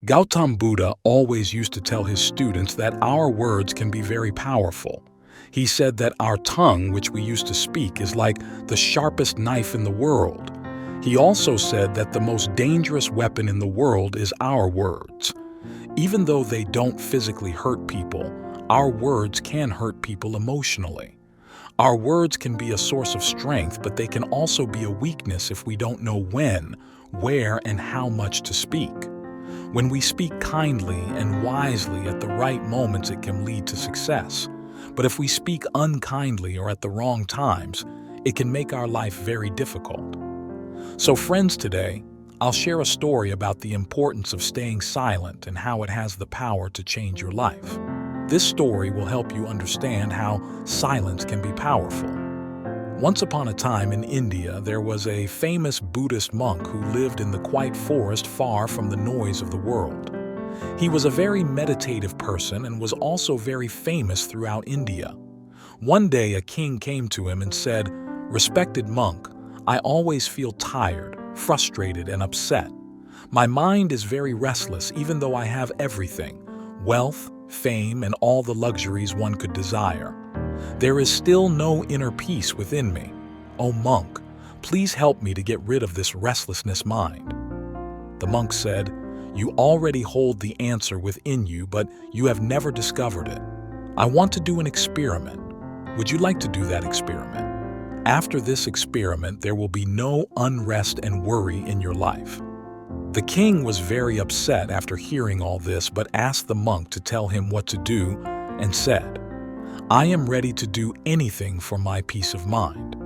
Gautam Buddha always used to tell his students that our words can be very powerful. He said that our tongue, which we used to speak, is like the sharpest knife in the world. He also said that the most dangerous weapon in the world is our words. Even though they don't physically hurt people, our words can hurt people emotionally. Our words can be a source of strength, but they can also be a weakness if we don't know when, where, and how much to speak. When we speak kindly and wisely at the right moments, it can lead to success. But if we speak unkindly or at the wrong times, it can make our life very difficult. So friends, today, I'll share a story about the importance of staying silent and how it has the power to change your life. This story will help you understand how silence can be powerful. Once upon a time in India, there was a famous Buddhist monk who lived in the quiet forest far from the noise of the world. He was a very meditative person and was also very famous throughout India. One day, a king came to him and said, "Respected monk, I always feel tired, frustrated, and upset. My mind is very restless even though I have everything, wealth, fame, and all the luxuries one could desire. There is still no inner peace within me. O monk, please help me to get rid of this restlessness mind." The monk said, "You already hold the answer within you, but you have never discovered it. I want to do an experiment. Would you like to do that experiment? After this experiment, there will be no unrest and worry in your life." The king was very upset after hearing all this, but asked the monk to tell him what to do and said, "I am ready to do anything for my peace of mind."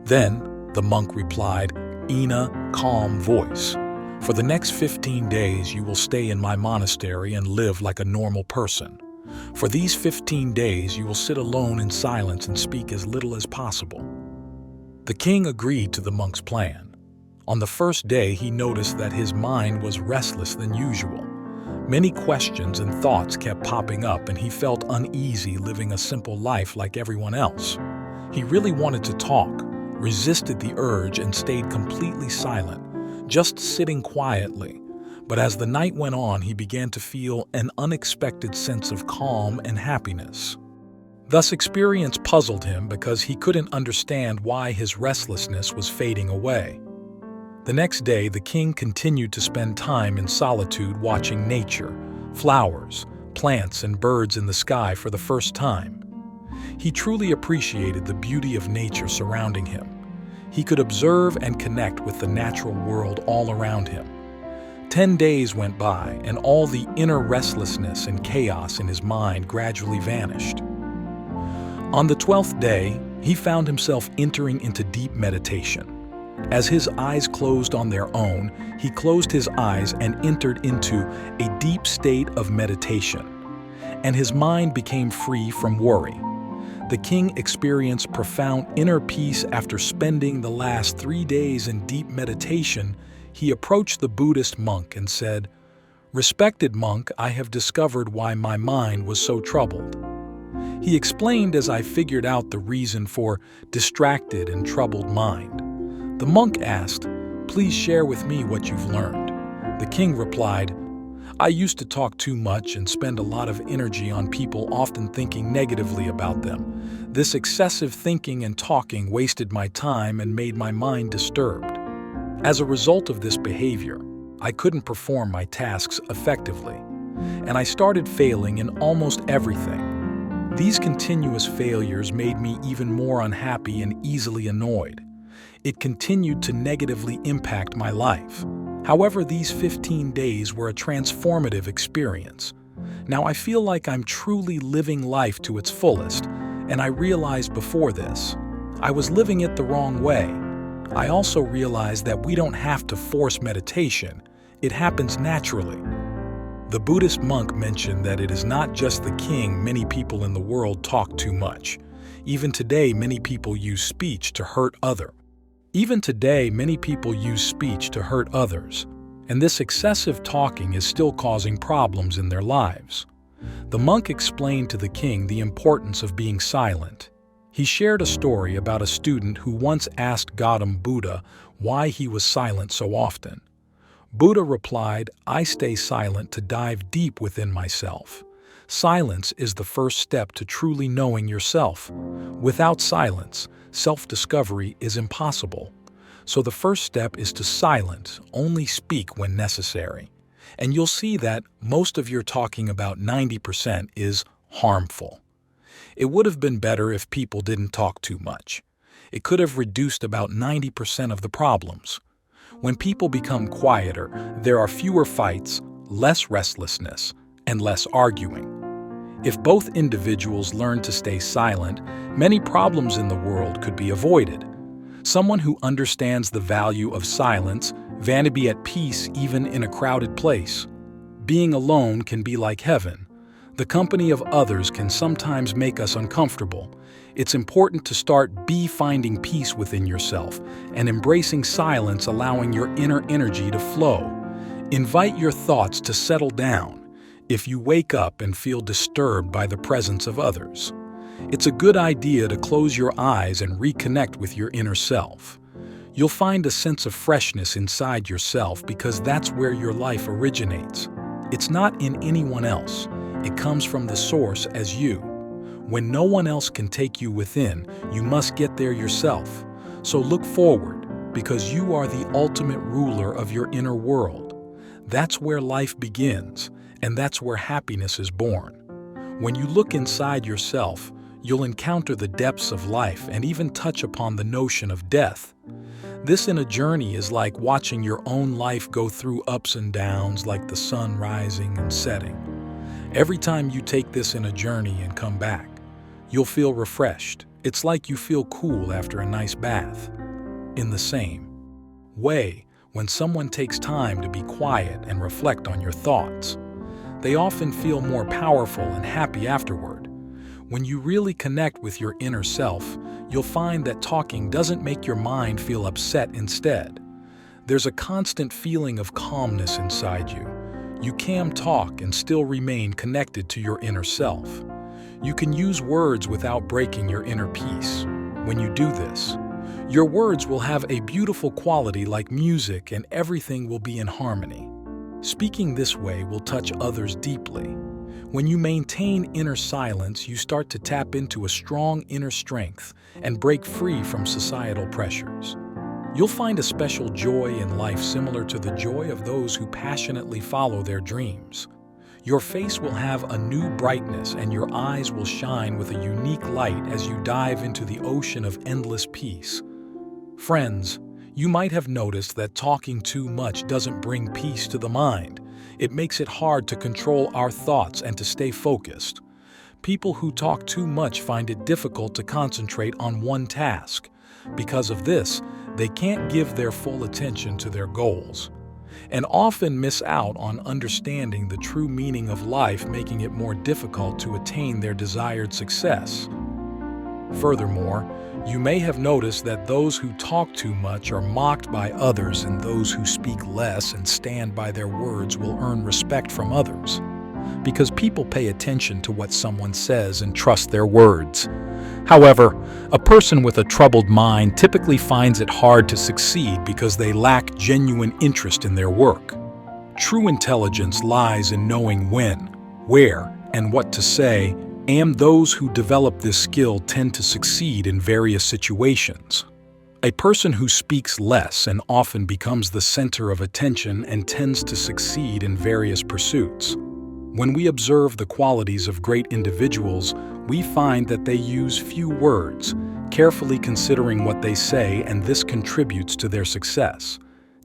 Then the monk replied in a calm voice, "For the next 15 days you will stay in my monastery and live like a normal person. For these 15 days you will sit alone in silence and speak as little as possible." The king agreed to the monk's plan. On the first day, he noticed that his mind was restless than usual. Many questions and thoughts kept popping up, and he felt uneasy living a simple life like everyone else. He really wanted to talk, resisted the urge, and stayed completely silent, just sitting quietly. But as the night went on, he began to feel an unexpected sense of calm and happiness. This experience puzzled him because he couldn't understand why his restlessness was fading away. The next day, the king continued to spend time in solitude watching nature, flowers, plants, and birds in the sky for the first time. He truly appreciated the beauty of nature surrounding him. He could observe and connect with the natural world all around him. 10 days went by, and all the inner restlessness and chaos in his mind gradually vanished. On the 12th day, he found himself entering into deep meditation. As his eyes closed on their own, he closed his eyes and entered into a deep state of meditation, and his mind became free from worry. The king experienced profound inner peace after spending the last 3 days in deep meditation. He approached the Buddhist monk and said, "Respected monk, I have discovered why my mind was so troubled." He explained as I figured out the reason for distracted and troubled mind. The monk asked, "Please share with me what you've learned." The king replied, "I used to talk too much and spend a lot of energy on people, often thinking negatively about them. This excessive thinking and talking wasted my time and made my mind disturbed. As a result of this behavior, I couldn't perform my tasks effectively, and I started failing in almost everything. These continuous failures made me even more unhappy and easily annoyed. It continued to negatively impact my life. However, these 15 days were a transformative experience. Now I feel like I'm truly living life to its fullest, and I realized before this, I was living it the wrong way. I also realized that we don't have to force meditation. It happens naturally." The Buddhist monk mentioned that it is not just the king. Many people in the world talk too much. Even today, many people use speech to hurt others. And this excessive talking is still causing problems in their lives. The monk explained to the king the importance of being silent. He shared a story about a student who once asked Gautam Buddha why he was silent so often. Buddha replied, "I stay silent to dive deep within myself. Silence is the first step to truly knowing yourself. Without silence, self-discovery is impossible. So the first step is to silence, only speak when necessary. And you'll see that most of your talking, about 90%, is harmful. It would have been better if people didn't talk too much. It could have reduced about 90% of the problems. When people become quieter, there are fewer fights, less restlessness, and less arguing. If both individuals learn to stay silent, many problems in the world could be avoided. Someone who understands the value of silence can be at peace even in a crowded place. Being alone can be like heaven. The company of others can sometimes make us uncomfortable. It's important to start finding peace within yourself and embracing silence, allowing your inner energy to flow. Invite your thoughts to settle down if you wake up and feel disturbed by the presence of others. It's a good idea to close your eyes and reconnect with your inner self. You'll find a sense of freshness inside yourself because that's where your life originates. It's not in anyone else. It comes from the source as you. When no one else can take you within, you must get there yourself. So look forward, because you are the ultimate ruler of your inner world. That's where life begins, and that's where happiness is born. When you look inside yourself, you'll encounter the depths of life and even touch upon the notion of death. This in a journey is like watching your own life go through ups and downs, like the sun rising and setting. Every time you take this in a journey and come back, you'll feel refreshed. It's like you feel cool after a nice bath. In the same way, when someone takes time to be quiet and reflect on your thoughts, they often feel more powerful and happy afterward. When you really connect with your inner self, you'll find that talking doesn't make your mind feel upset. Instead, there's a constant feeling of calmness inside you. You can talk and still remain connected to your inner self. You can use words without breaking your inner peace. When you do this, your words will have a beautiful quality like music, and everything will be in harmony. Speaking this way will touch others deeply. When you maintain inner silence, you start to tap into a strong inner strength and break free from societal pressures. You'll find a special joy in life similar to the joy of those who passionately follow their dreams. Your face will have a new brightness and your eyes will shine with a unique light as you dive into the ocean of endless peace. Friends, you might have noticed that talking too much doesn't bring peace to the mind. It makes it hard to control our thoughts and to stay focused. People who talk too much find it difficult to concentrate on one task. Because of this, they can't give their full attention to their goals, and often miss out on understanding the true meaning of life, making it more difficult to attain their desired success. Furthermore, you may have noticed that those who talk too much are mocked by others, and those who speak less and stand by their words will earn respect from others, because people pay attention to what someone says and trust their words. However, a person with a troubled mind typically finds it hard to succeed because they lack genuine interest in their work. True intelligence lies in knowing when, where, and what to say, and those who develop this skill tend to succeed in various situations. A person who speaks less and often becomes the center of attention and tends to succeed in various pursuits. When we observe the qualities of great individuals, we find that they use few words, carefully considering what they say, and this contributes to their success.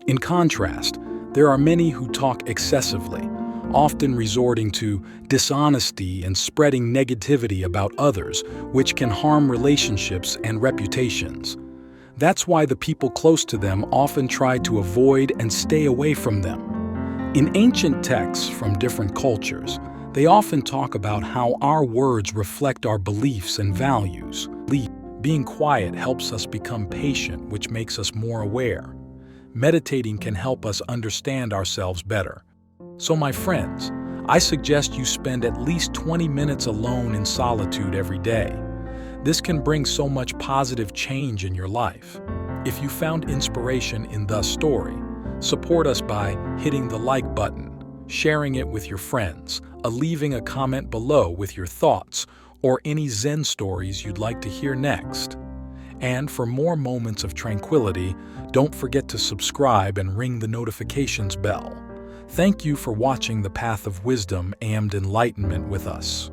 In contrast, there are many who talk excessively, often resorting to dishonesty and spreading negativity about others, which can harm relationships and reputations. That's why the people close to them often try to avoid and stay away from them. In ancient texts from different cultures, they often talk about how our words reflect our beliefs and values. Being quiet helps us become patient, which makes us more aware. Meditating can help us understand ourselves better. So my friends, I suggest you spend at least 20 minutes alone in solitude every day. This can bring so much positive change in your life. If you found inspiration in the story, Support us by hitting the like button, sharing it with your friends, leaving a comment below with your thoughts, or any Zen stories you'd like to hear next. And for more moments of tranquility, don't forget to subscribe and ring the notifications bell. Thank you for watching the Path of Wisdom and Enlightenment with us.